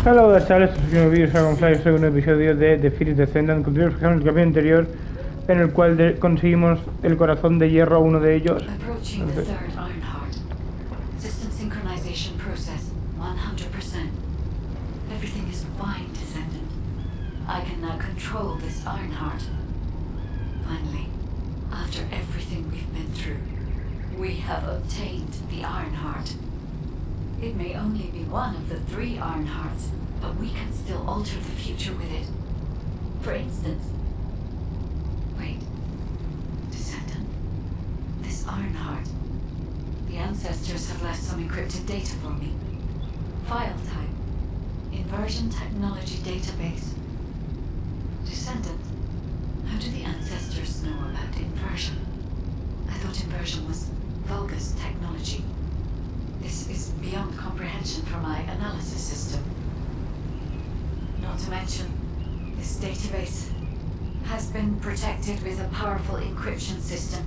Hola, chavales, este es un nuevo vídeo, DheDragon-fly, este es un episodio de Descendant. Continuamos con el capítulo anterior, en el cual conseguimos el corazón de hierro a uno de ellos. Approaching the third Ironheart. System synchronization process 100%. Everything is fine, Descendant. I can now control this Ironheart. Finally, after everything we've been through, we have obtained the Ironheart. It may only be one of the 3 Ironhearts, but we can still alter the future with it. For instance... Wait. Descendant. This Ironheart. The ancestors have left some encrypted data for me. File type. Inversion technology database. Descendant. How do the ancestors know about inversion? I thought inversion was Vulgus technology. This is beyond comprehension for my analysis system. Not to mention, this database has been protected with a powerful encryption system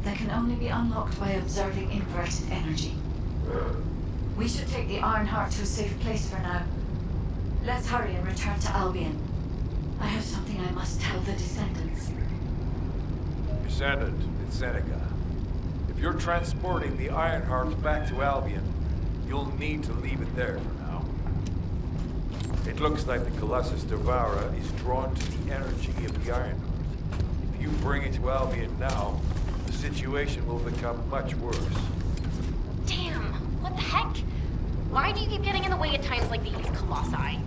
that can only be unlocked by observing inverted energy. We should take the Ironheart to a safe place for now. Let's hurry and return to Albion. I have something I must tell the Descendants. Descendant, it's Seneca. If you're transporting the Ironheart back to Albion, you'll need to leave it there for now. It looks like the Colossus Devourer is drawn to the energy of the Ironheart. If you bring it to Albion now, the situation will become much worse. Damn! What the heck? Why do you keep getting in the way at times like these, Colossi?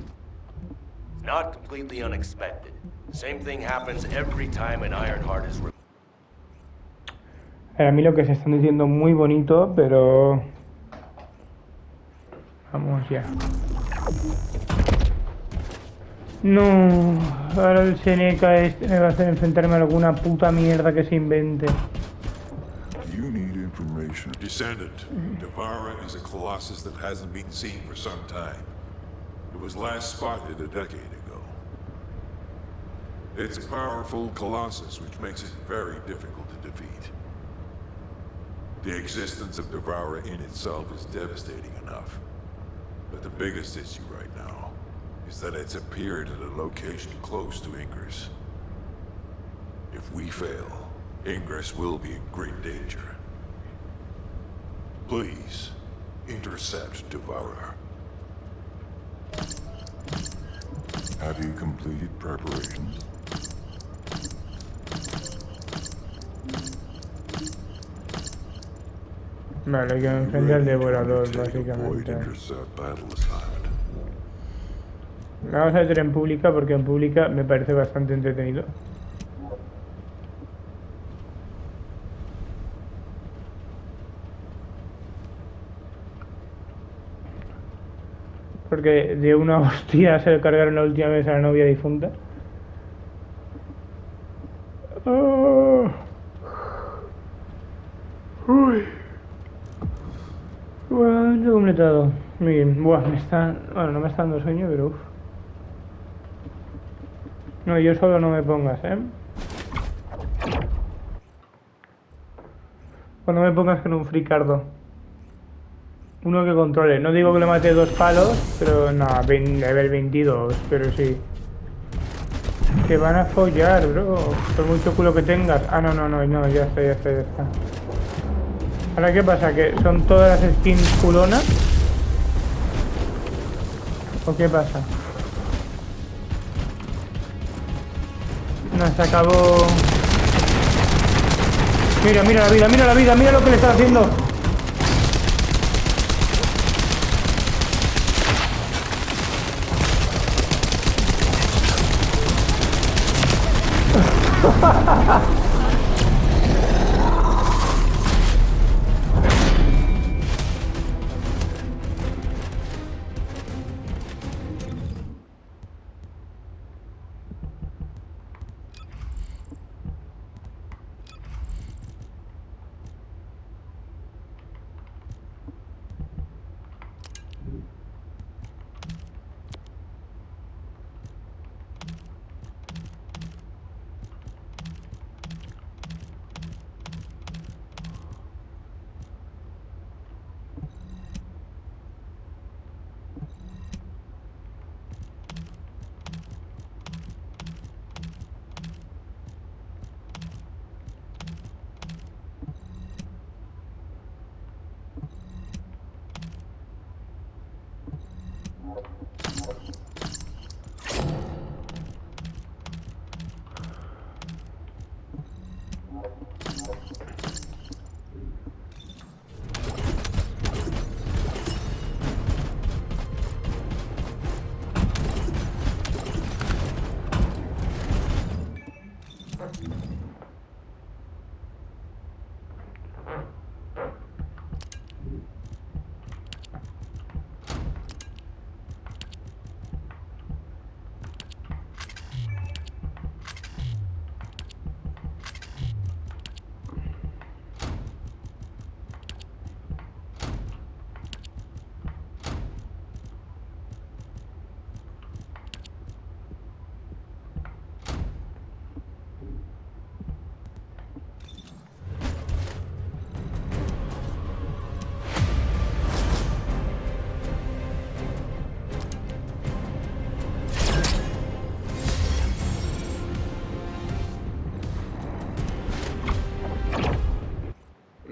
It's not completely unexpected. Same thing happens every time an Ironheart is removed. A mí lo que se están diciendo muy bonito, pero... Vamos ya. No, ahora el Seneca este me va a hacer enfrentarme a alguna puta mierda que se invente. You need information. Descendant, Devourer is a colossus that hasn't been seen for some time. It was last spotted a decade ago. It's a powerful colossus, which makes it very difficult to defeat. The existence of Devourer in itself is devastating enough. But the biggest issue right now is that it's appeared at a location close to Ingress. If we fail, Ingress will be in great danger. Please, intercept Devourer. Have you completed preparations? Vale, hay que enfrentar al devorador, básicamente. La vamos a meter en pública porque en pública me parece bastante entretenido. Porque de una hostia se le cargaron la última vez a la novia difunta. Oh. Uy. Bueno, completado. Muy bien. Buah, me está... Bueno, no me está dando sueño, pero uff. No, yo solo no me pongas, ¿eh? Cuando me pongas con un fricardo. Uno que controle. No digo que le mate 2 palos, pero no, level 22, pero sí. Que van a follar, bro. Por mucho culo que tengas. Ah, no, ya está. Ahora, ¿qué pasa? ¿Que son todas las skins culonas? ¿O qué pasa? No, se acabó... Mira la vida, mira lo que le está haciendo.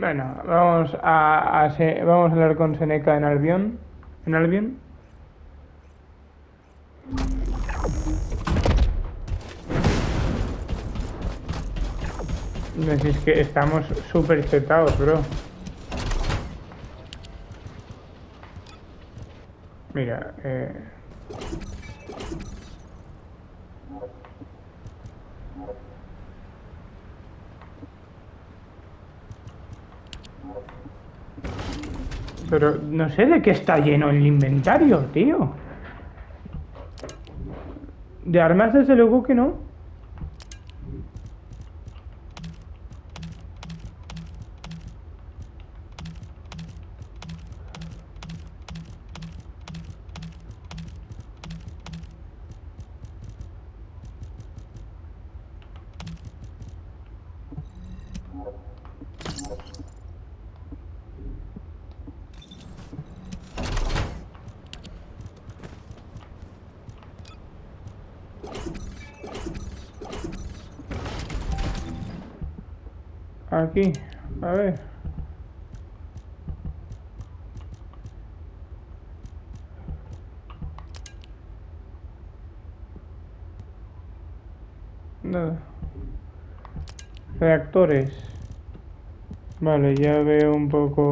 Bueno, vamos a hablar con Seneca en Albion. ¿En Albion? No, si es que estamos súper chetados, bro. Mira, pero no sé de qué está lleno el inventario, tío. De armas desde luego que no. Aquí, a ver. Nada. Reactores. Vale, ya veo un poco.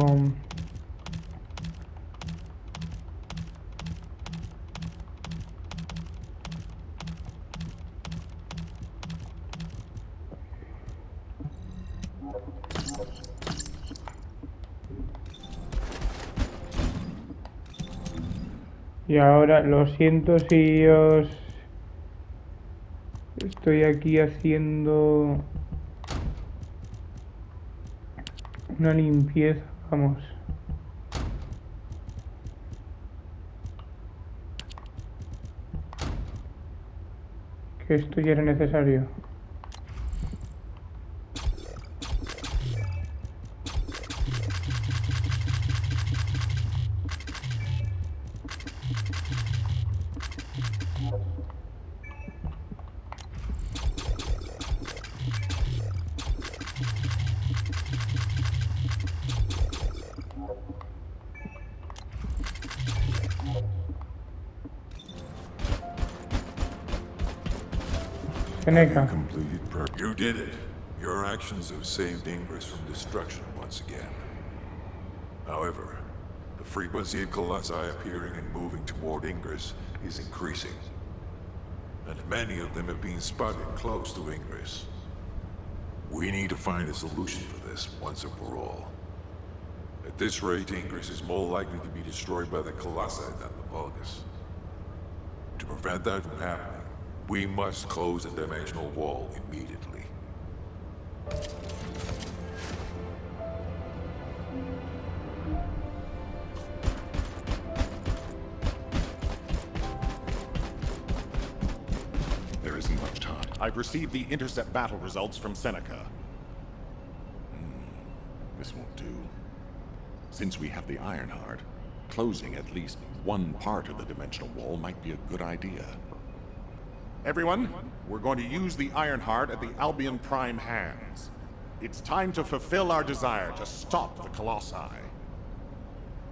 Y ahora, lo siento si os estoy aquí haciendo una limpieza, vamos. Que esto ya era necesario. Seneca. You did it. Your actions have saved Ingress from destruction once again. However, the frequency of colossi appearing and moving toward Ingress is increasing. And many of them have been spotted close to Ingress. We need to find a solution for this once and for all. At this rate, Ingress is more likely to be destroyed by the colossi than the Vulgus. To prevent that from happening, we must close the dimensional wall immediately. There isn't much time. I've received the intercept battle results from Seneca. This won't do. Since we have the Ironheart, closing at least one part of the dimensional wall might be a good idea. Everyone, we're going to use the Ironheart at the Albion Prime hands. It's time to fulfill our desire to stop the Colossi.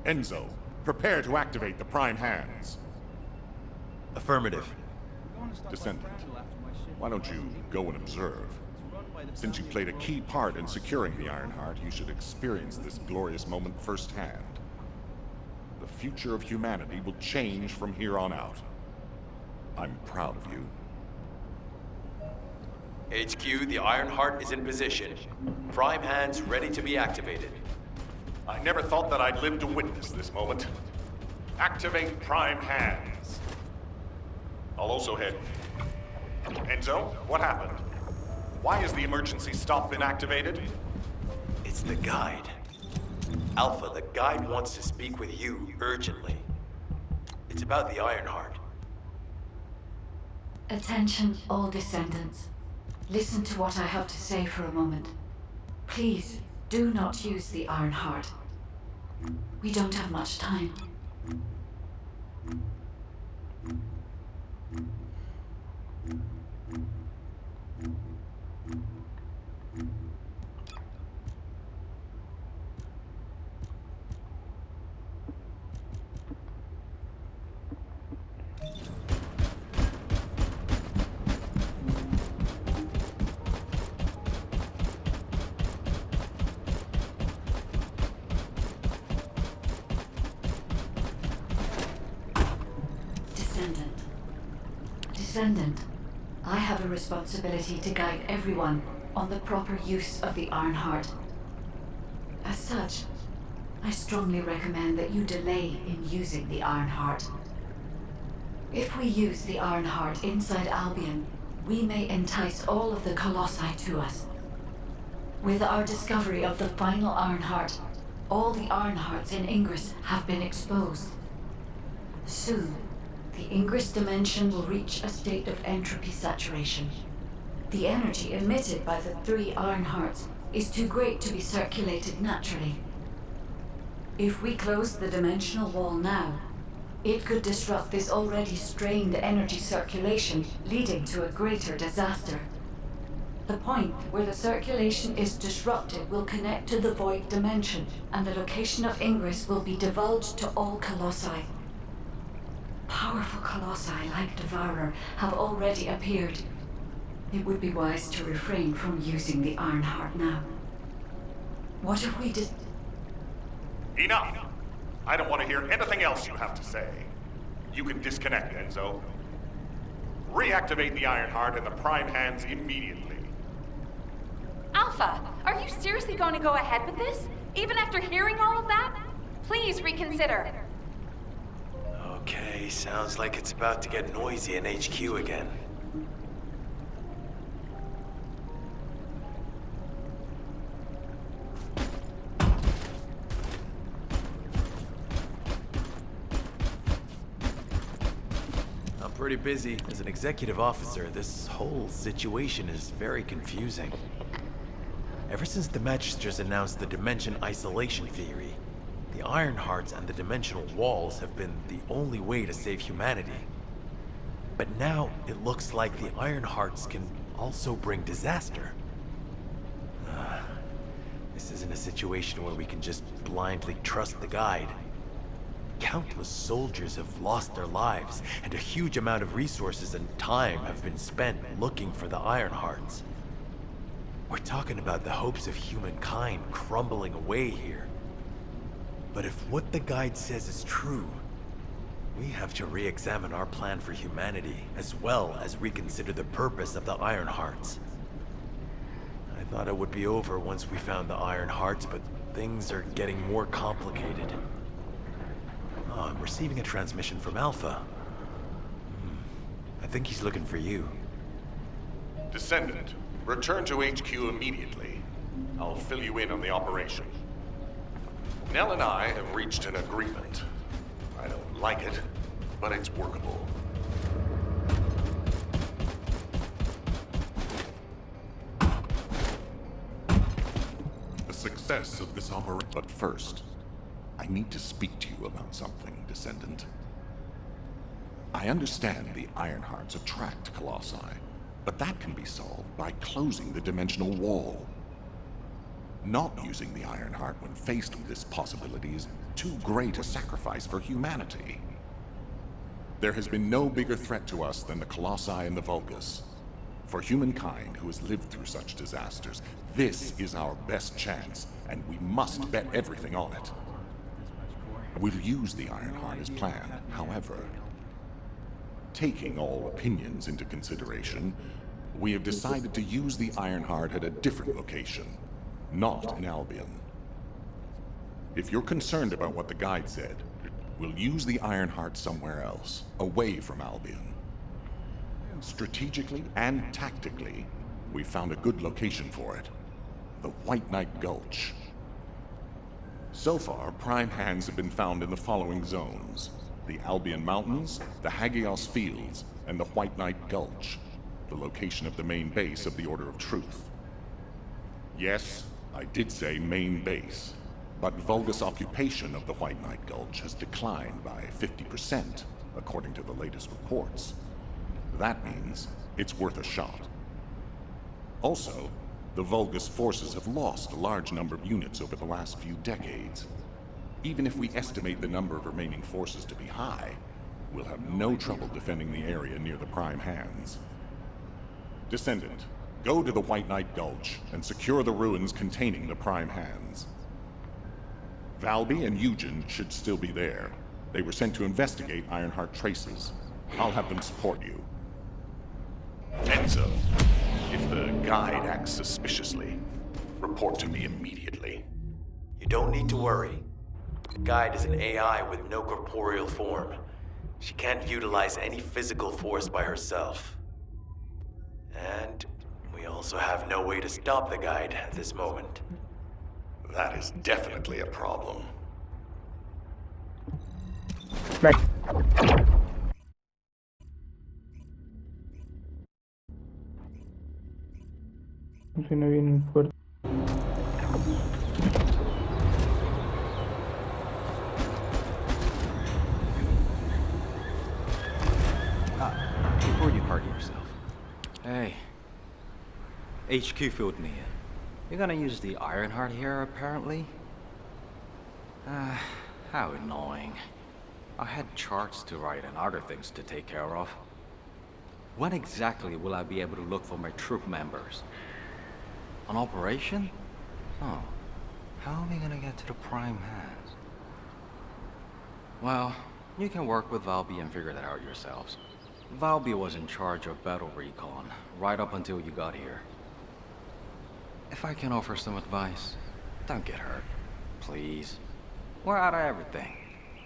Enzo, prepare to activate the Prime hands. Affirmative. Descendant, why don't you go and observe? Since you played a key part in securing the Ironheart, you should experience this glorious moment firsthand. The future of humanity will change from here on out. I'm proud of you. HQ, the Ironheart is in position. Prime hands ready to be activated. I never thought that I'd live to witness this moment. Activate Prime hands. I'll also head. Enzo, what happened? Why has the emergency stop been activated? It's the guide. Alpha, the guide wants to speak with you urgently. It's about the Ironheart. Attention, all descendants. Listen to what I have to say for a moment. Please, do not use the Ironheart. We don't have much time. Descendant. Descendant, I have a responsibility to guide everyone on the proper use of the Ironheart. As such, I strongly recommend that you delay in using the Ironheart. If we use the Ironheart inside Albion, we may entice all of the Colossi to us. With our discovery of the final Ironheart, all the Ironhearts in Ingress have been exposed. Soon, the Ingress dimension will reach a state of entropy saturation. The energy emitted by the 3 Ironhearts is too great to be circulated naturally. If we close the dimensional wall now, it could disrupt this already strained energy circulation, leading to a greater disaster. The point where the circulation is disrupted will connect to the void dimension, and the location of Ingress will be divulged to all Colossi. Powerful Colossi like Devourer have already appeared. It would be wise to refrain from using the Ironheart now. What if we Enough! I don't want to hear anything else you have to say. You can disconnect, Enzo. Reactivate the Ironheart in the Prime hands immediately. Alpha, are you seriously going to go ahead with this? Even after hearing all of that? Please reconsider. Okay, sounds like it's about to get noisy in HQ again. I'm pretty busy. As an executive officer, this whole situation is very confusing. Ever since the Magisters announced the Dimension Isolation Theory, the Ironhearts and the Dimensional Walls have been the only way to save humanity. But now, it looks like the Ironhearts can also bring disaster. This isn't a situation where we can just blindly trust the guide. Countless soldiers have lost their lives, and a huge amount of resources and time have been spent looking for the Ironhearts. We're talking about the hopes of humankind crumbling away here. But if what the guide says is true, we have to re-examine our plan for humanity, as well as reconsider the purpose of the Ironhearts. I thought it would be over once we found the Ironhearts, but things are getting more complicated. Oh, I'm receiving a transmission from Alpha. I think he's looking for you. Descendant, return to HQ immediately. I'll fill you in on the operation. Nell and I have reached an agreement. I don't like it, but it's workable. The success of this operation. But first, I need to speak to you about something, Descendant. I understand the Ironhearts attract Colossi, but that can be solved by closing the dimensional wall. Not using the Ironheart when faced with this possibility is too great a sacrifice for humanity. There has been no bigger threat to us than the Colossi and the Vulgus. For humankind who has lived through such disasters, this is our best chance, and we must bet everything on it. We'll use the Ironheart as planned, however. Taking all opinions into consideration, we have decided to use the Ironheart at a different location. Not in Albion. If you're concerned about what the guide said, we'll use the Ironheart somewhere else, away from Albion. Strategically and tactically, we found a good location for it. The White Knight Gulch. So far, prime hands have been found in the following zones: the Albion Mountains, the Hagios Fields, and the White Knight Gulch, the location of the main base of the Order of Truth. Yes, I did say main base, but Vulgus occupation of the White Knight Gulch has declined by 50%, according to the latest reports. That means it's worth a shot. Also, the Vulgus forces have lost a large number of units over the last few decades. Even if we estimate the number of remaining forces to be high, we'll have no trouble defending the area near the prime hands. Descendant, go to the White Knight Gulch and secure the ruins containing the prime hands. Valby and Eugen should still be there. They were sent to investigate Ironheart traces. I'll have them support you. Enzo, if the guide acts suspiciously, report to me immediately. You don't need to worry. The guide is an AI with no corporeal form. She can't utilize any physical force by herself. And we also have no way to stop the guide at this moment. That is definitely a problem. Right. Funciona bien el puerto. Before you hurt yourself. Hey. HQ filled me in. You're gonna use the Ironheart here, apparently? How annoying. I had charts to write and other things to take care of. When exactly will I be able to look for my troop members? An operation? Oh. How are we gonna get to the prime hands? Well, you can work with Valby and figure that out yourselves. Valby was in charge of battle recon, right up until you got here. If I can offer some advice, don't get hurt. Please. We're out of everything.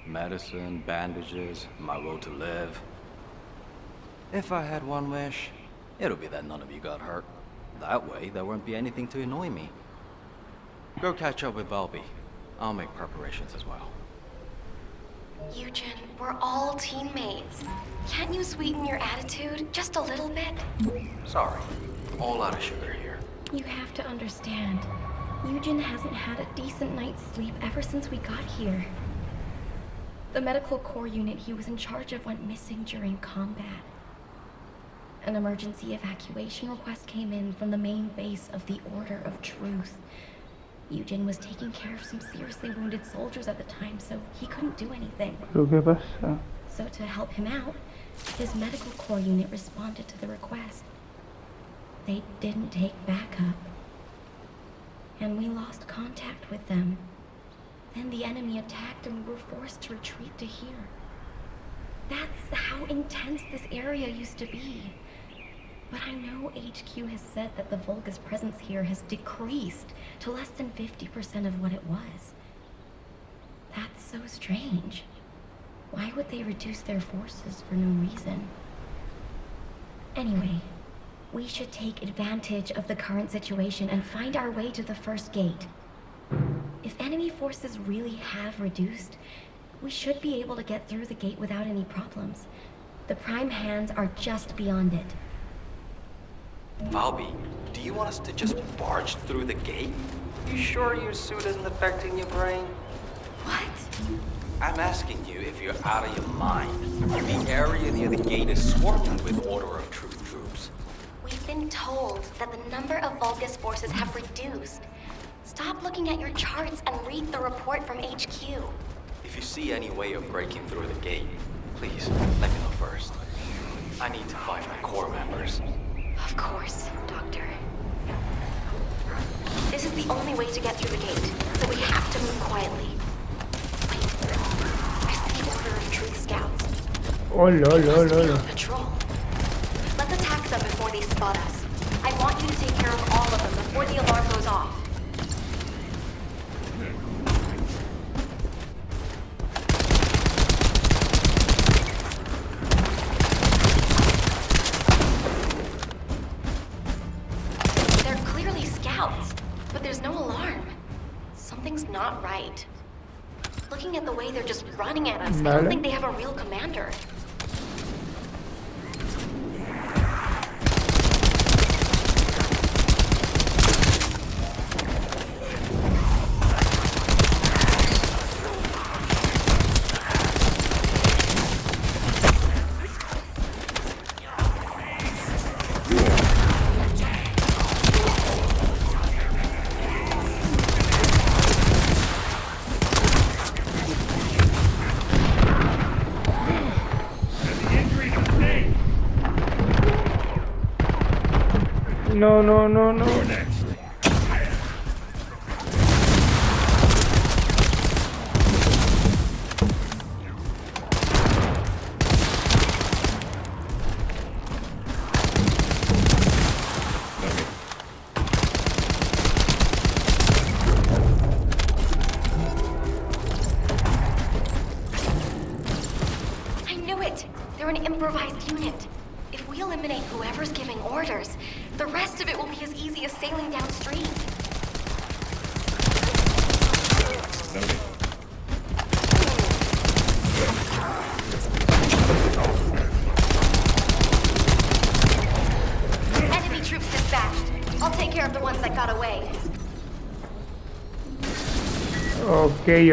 Medicine, bandages, my will to live. If I had one wish, it'll be that none of you got hurt. That way, there won't be anything to annoy me. Go catch up with Valby. I'll make preparations as well. Eugen, we're all teammates. Can't you sweeten your attitude just a little bit? Sorry. All out of sugar here. You have to understand. Eugen hasn't had a decent night's sleep ever since we got here. The medical corps unit he was in charge of went missing during combat. An emergency evacuation request came in from the main base of the Order of Truth. Eugen was taking care of some seriously wounded soldiers at the time, so he couldn't do anything. ¿Pero qué pasa? So to help him out, his medical corps unit responded to the request. They didn't take backup. And we lost contact with them. Then the enemy attacked and we were forced to retreat to here. That's how intense this area used to be. But I know HQ has said that the Vulgus presence here has decreased to less than 50% of what it was. That's so strange. Why would they reduce their forces for no reason? Anyway, we should take advantage of the current situation and find our way to the first gate. If enemy forces really have reduced, we should be able to get through the gate without any problems. The prime hands are just beyond it. Valby, do you want us to just barge through the gate? You sure your suit isn't affecting your brain? What? I'm asking you if you're out of your mind. The area near the gate is swarming with Order of Truth troops. We've been told that the number of Vulgus forces have reduced. Stop looking at your charts and read the report from HQ. If you see any way of breaking through the gate, please let me know first. I need to find my core members. Of course, Doctor. This is the only way to get through the gate, so we have to move quietly. Wait, I see Order of Truth scouts. Oh, lol. On patrol. Let's attack them before they spot us. I want you to take care of all of them before the alarm goes off. They're clearly scouts, but there's no alarm. Something's not right. Looking at the way they're just running at us, I don't think they have a real commander. No. They're an improvised unit. If we eliminate whoever's giving orders, the rest of it will be as easy as sailing downstream. Enemy troops dispatched. I'll take care of the ones that got away. Ok.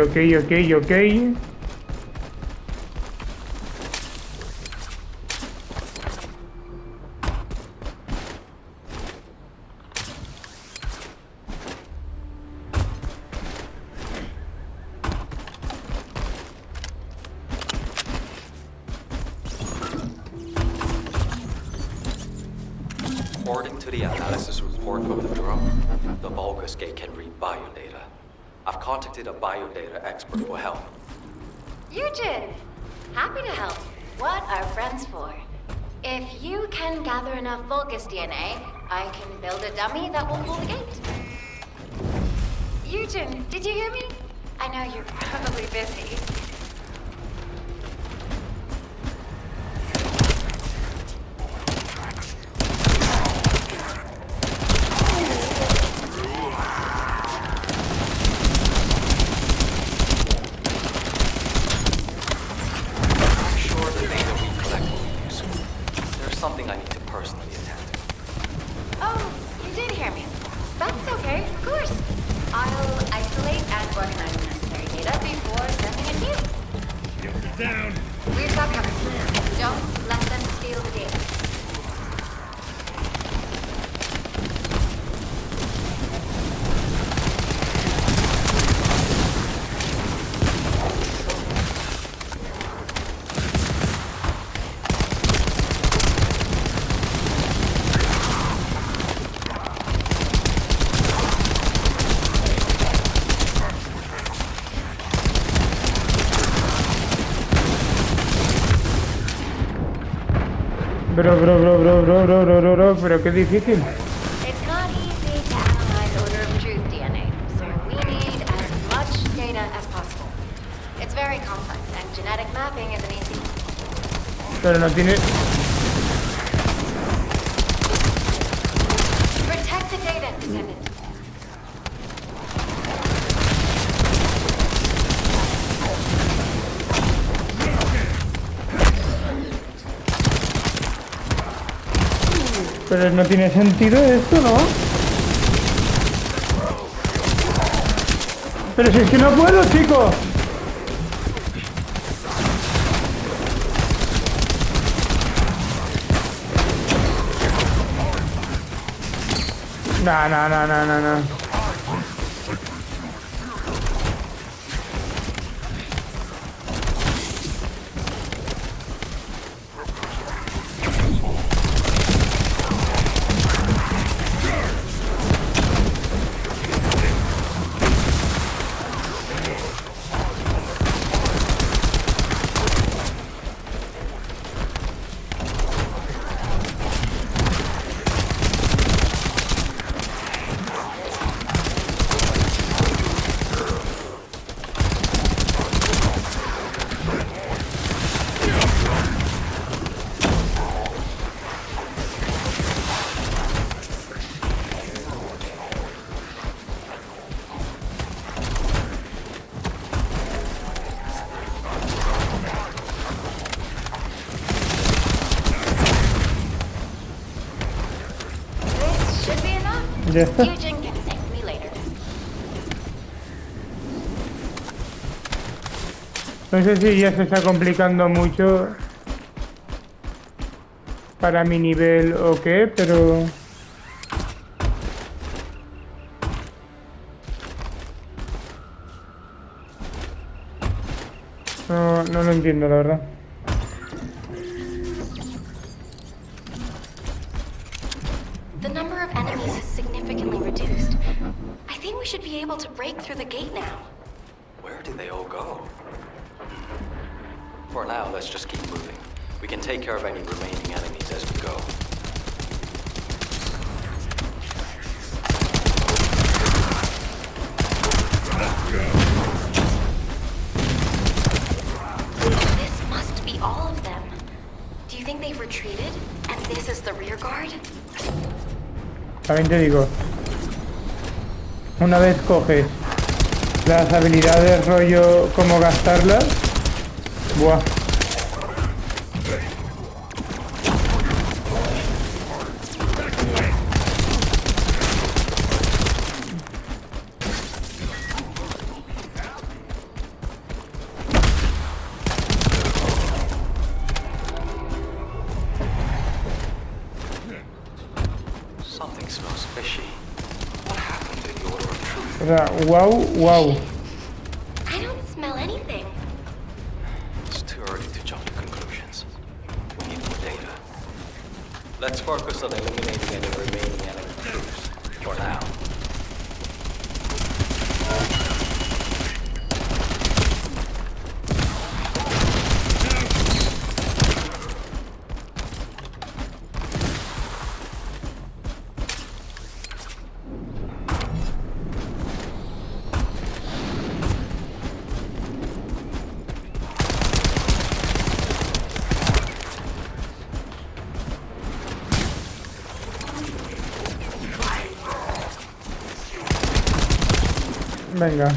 According to the analysis report from the drone, the Vulgus gate can read biodata. I've contacted a biodata expert for help. Eugen! Happy to help. What are friends for? If you can gather enough Vulgus DNA, I can build a dummy that will pull the gate. Eugen, did you hear me? I know you're probably busy. Something I need to personally attend to. Oh, you did hear me. That's okay, of course. I'll isolate and organize the necessary data before sending it to you. Get down! We've got cover. Don't let them steal the data. Bro, pero qué difícil. It's not easy to analyze odor of truth DNA, so we need as much data as possible. It's very complex, and genetic mapping isn't easy. Pero no tiene... Protect the data, Descendant. Pero no tiene sentido esto, ¿no? Pero si es que no puedo, chicos. No. Ya está. Eugen can thank me later. No sé si ya se está complicando mucho para mi nivel o qué, pero... No lo entiendo, la verdad. The number of enemies is significantly reduced. I think we should be able to break through the gate now. Where did they all go? For now, let's just keep moving. We can take care of any remaining enemies as we go. This must be all of them. think they've retreated? And this is the rear guard? También te digo, una vez coges las habilidades rollo cómo gastarlas, buah. Something smells fishy. What happened to the order of truth? O sea, wow. I don't smell anything. It's too early to jump to conclusions. We need more data. Let's focus on eliminating any remaining enemy crews for now. Venga.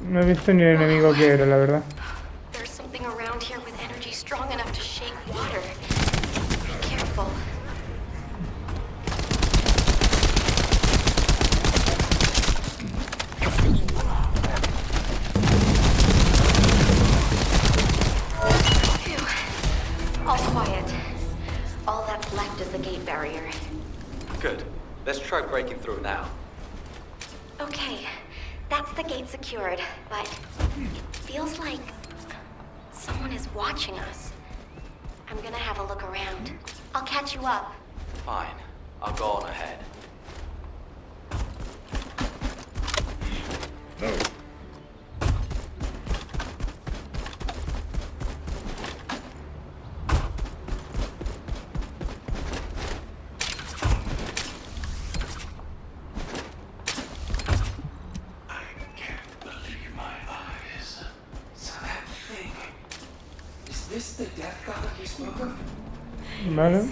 No he visto ni el enemigo que era, la verdad. There's something around here with energy strong enough to shake water. Be careful. Phew. All quiet. All that's left is the gate barrier. Good. Let's try breaking through now. Okay, that's the gate secured, but feels like someone is watching us. I'm gonna have a look around. I'll catch you up. Fine. I'll go on ahead. No. Is this the death god you spoke of? Vale.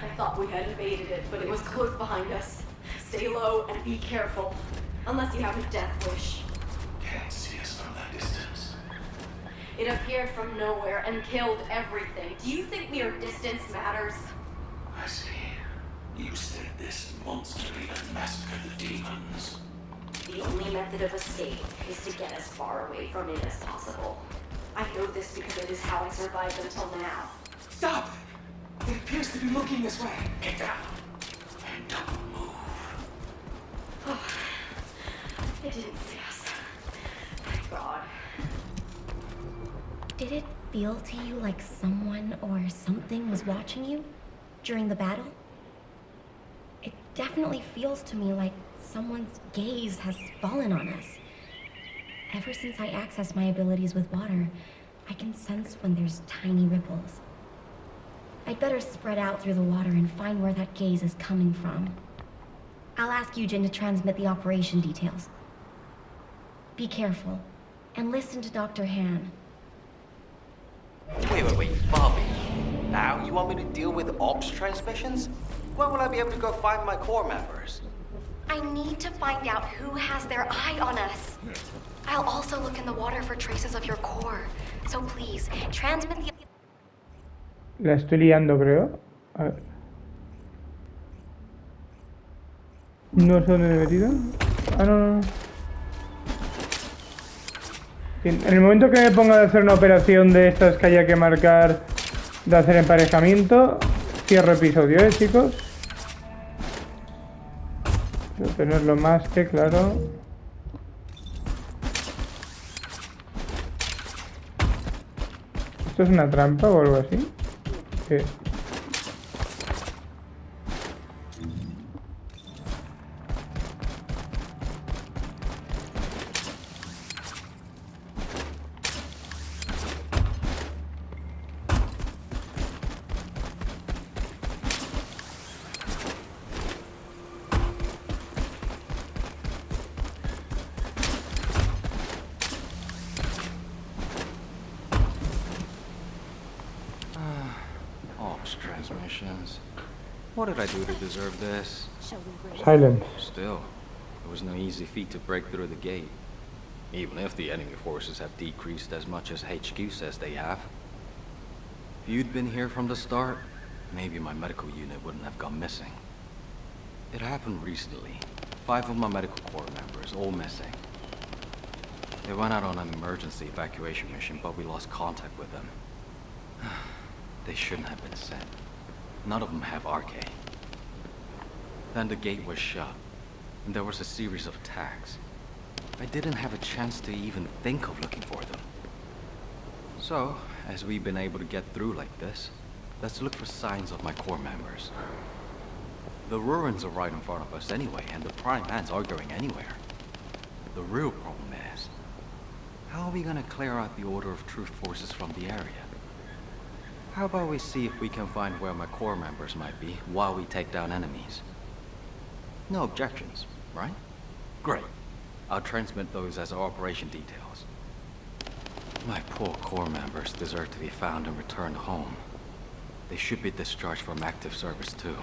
I thought we had invaded it, but it was close behind us. Stay low and be careful. Unless you have a death wish. Can't see us from that distance. It appeared from nowhere and killed everything. Do you think mere distance matters? I see. You said this monster even massacred the demons. The only method of escape is to get as far away from it as possible. I know this because it is how I survived until now. Stop! It appears to be looking this way. Get down. And don't move. It didn't see us. Thank God. Did it feel to you like someone or something was watching you during the battle? It definitely feels to me like someone's gaze has fallen on us. Ever since I accessed my abilities with water, I can sense when there's tiny ripples. I'd better spread out through the water and find where that gaze is coming from. I'll ask Eugen to transmit the operation details. Be careful, and listen to Dr. Han. Wait, Bobby. Now you want me to deal with ops transmissions? When will I be able to go find my core members? I need to find out who has their eye on us. I'll also look in the water for traces of your core. So please, transmit the... La estoy liando, creo. A ver. No sé dónde me he metido. Ah, no. En el momento que me ponga a hacer una operación de estas que haya que marcar, de hacer emparejamiento, cierro episodio, chicos. Quiero tenerlo más que claro. ¿Esto es una trampa o algo así? ¿Qué? Lost transmissions. What did I do to deserve this? Silence. Still, it was no easy feat to break through the gate. Even if the enemy forces have decreased as much as HQ says they have. If you'd been here from the start, maybe my medical unit wouldn't have gone missing. It happened recently. 5 of my medical corps members, all missing. They went out on an emergency evacuation mission, but we lost contact with them. They shouldn't have been sent. None of them have RK. Then the gate was shut, and there was a series of attacks. I didn't have a chance to even think of looking for them. So, as we've been able to get through like this, let's look for signs of my corps members. The ruins are right in front of us anyway, and the prime ants aren't going anywhere. The real problem is, how are we gonna clear out the Order of Truth forces from the area? How about we see if we can find where my corps members might be while we take down enemies? No objections, right? Great. I'll transmit those as our operation details. My poor corps members deserve to be found and returned home. They should be discharged from active service too.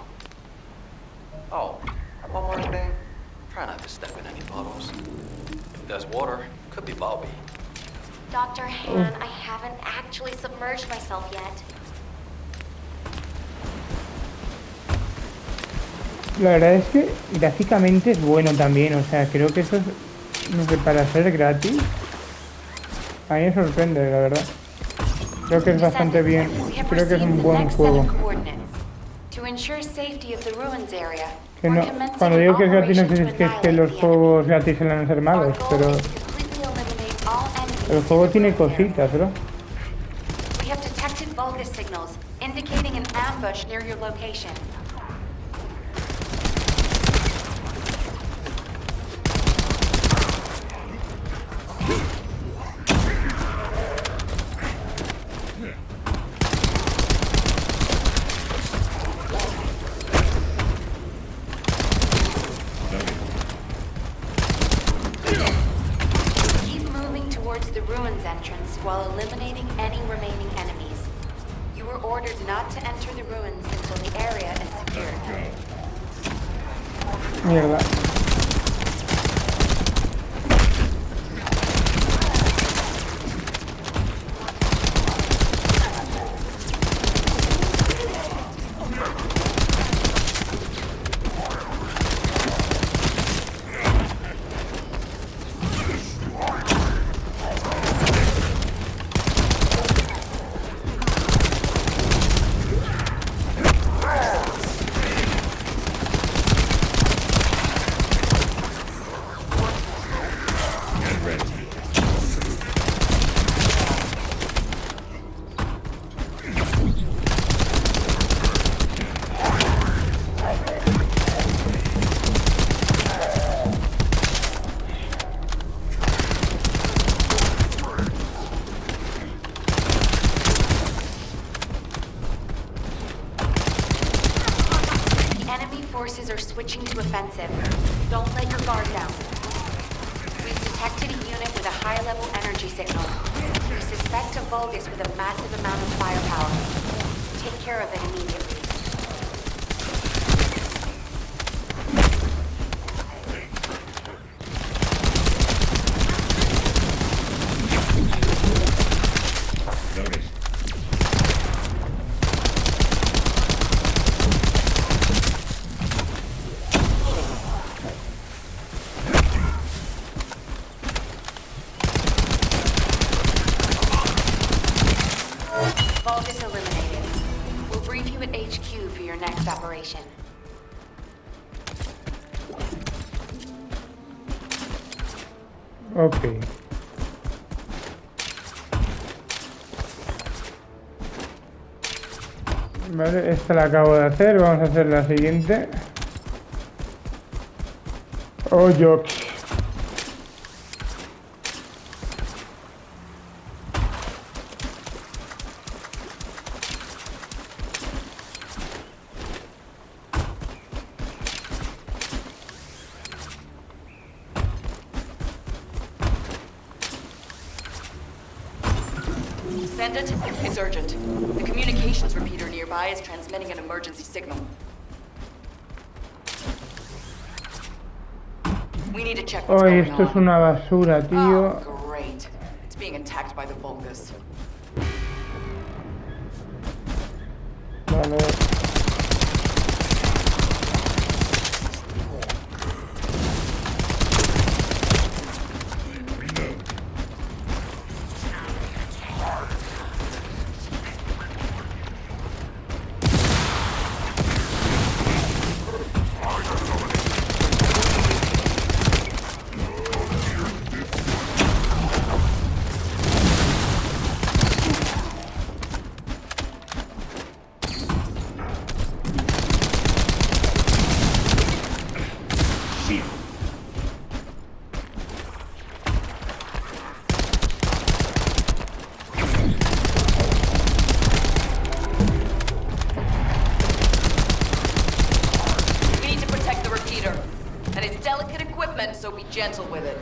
Oh, one more thing. Try not to step in any puddles. If there's water, could be bubbly. Dr. Han, I haven't actually submerged myself yet. La verdad es que gráficamente es bueno también, o sea, creo que eso es, no sé, para ser gratis, a mí me sorprende, la verdad. Creo que es bastante bien, creo que es un buen juego. Que no, cuando digo que es gratis no sé si es que los juegos gratis suelen ser malos, pero el juego tiene cositas, bro. We have detected bogus signals indicating an ambush near your location. While eliminating any remaining enemies. You were ordered not to enter the ruins until the area is secured. Mierda. Forces are switching to offensive. Don't let your guard down. We've detected a unit with a high-level energy signal. We suspect a Vulgus with a massive amount of firepower. Take care of it immediately. Vulgus eliminated. We'll brief you at HQ for your next operation. Ok. Vale, esta la acabo de hacer, vamos a hacer la siguiente. Oh, yo. Descendant, it's urgent. The communications repeater nearby is transmitting an emergency signal. We need to check what's Ay, going esto es on. una basura, tío. Oh, great. It's being attacked by the Vulgus. Vale. So be gentle with it.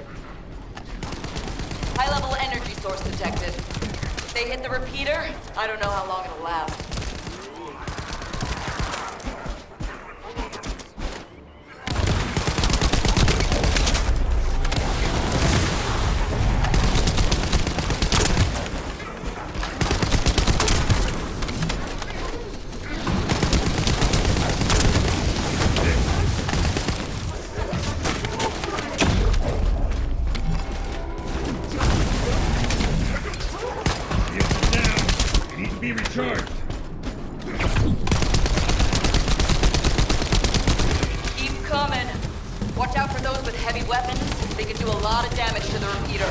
High-level energy source detected. If they hit the repeater, I don't know how long it'll last. Keep coming. Watch out for those with heavy weapons. They can do a lot of damage to the repeater.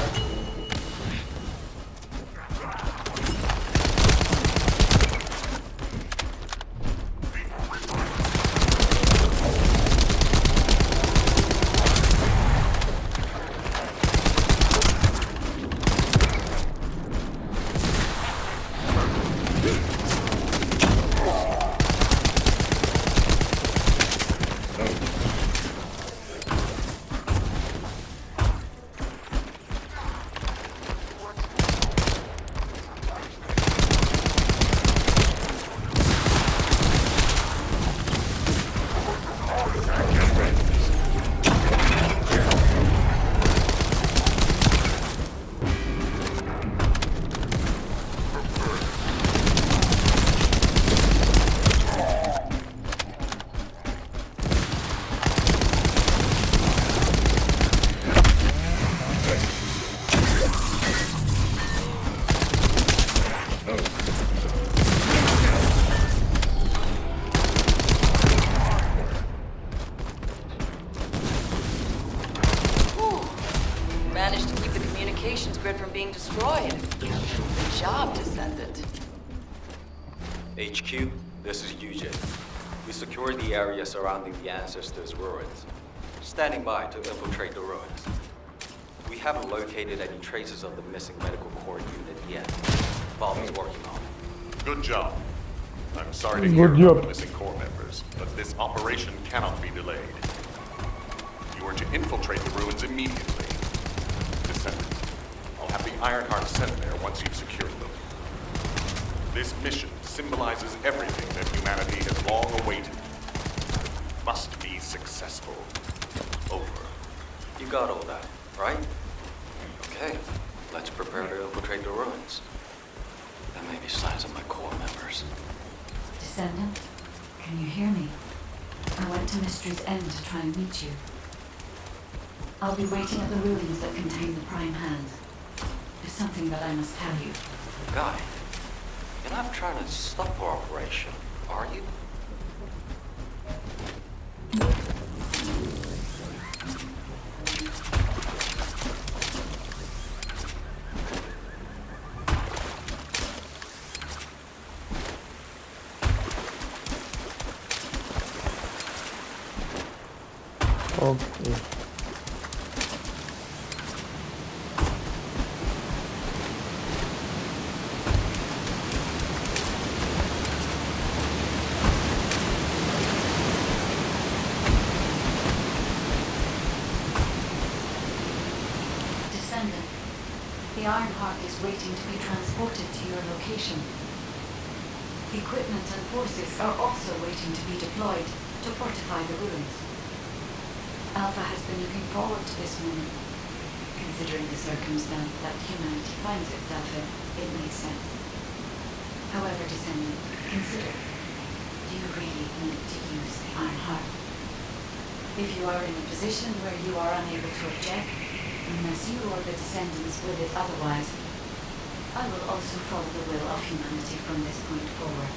Managed to keep the communications grid from being destroyed. Good job, Descendant. HQ, this is UJ. We secured the area surrounding the Ancestors' ruins. Standing by to infiltrate the ruins. We haven't located any traces of the missing medical core unit yet. Bobby's working on it. Good job. I'm sorry to hear about the missing core members, but this operation cannot be delayed. You are to infiltrate the ruins immediately. Descendant, I'll have the Ironheart sent there once you've secured them. This mission symbolizes everything that humanity has long awaited. It must be successful. Over. You got all that, right? Okay, let's prepare to infiltrate the ruins. There may be signs of my core members. Descendant, can you hear me? I went to Mystery's End to try and meet you. I'll be waiting at the ruins that contain the Prime Hands. There's something that I must tell you. Guy, you're not trying to stop our operation, are you? Okay. The Ironheart is waiting to be transported to your location. Equipment and forces are also waiting to be deployed to fortify the ruins. Alpha has been looking forward to this moment. Considering the circumstance that humanity finds itself in, it makes sense. However, Descendant, consider, do you really need to use the Ironheart? If you are in a position where you are unable to object, unless you or the Descendants will it otherwise, I will also follow the will of humanity from this point forward.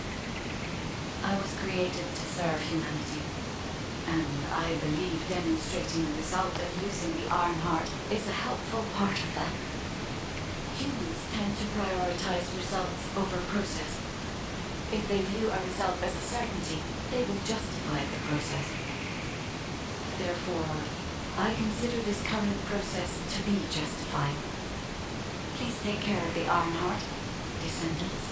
I was created to serve humanity, and I believe demonstrating the result of using the Ironheart is a helpful part of that. Humans tend to prioritize results over process. If they view a result as a certainty, they will justify the process. Therefore, I consider this current process to be justified. Please take care of the Ironheart, Descendants.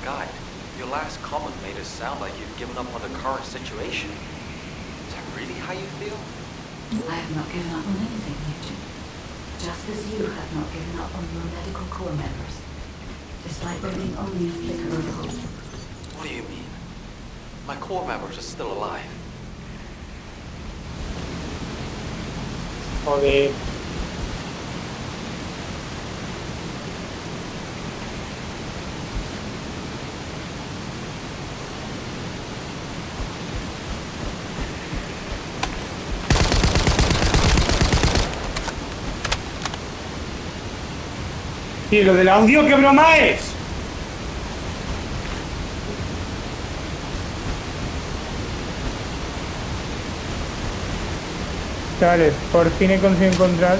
Guide, your last comment made it sound like you've given up on the current situation. Is that really how you feel? I have not given up on anything, Agent. Just as you have not given up on your medical corps members, despite there being only a flicker of hope. What do you mean? My corps members are still alive. Joder. ¿Y lo del audio qué broma es? Chavales, por fin he conseguido encontrar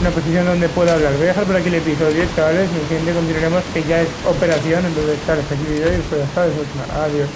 una posición donde pueda hablar. Voy a dejar por aquí el episodio, chavales, y en el siguiente continuaremos, que ya es operación. Entonces, chavales, aquí el vídeo y pues ya sabes, adiós.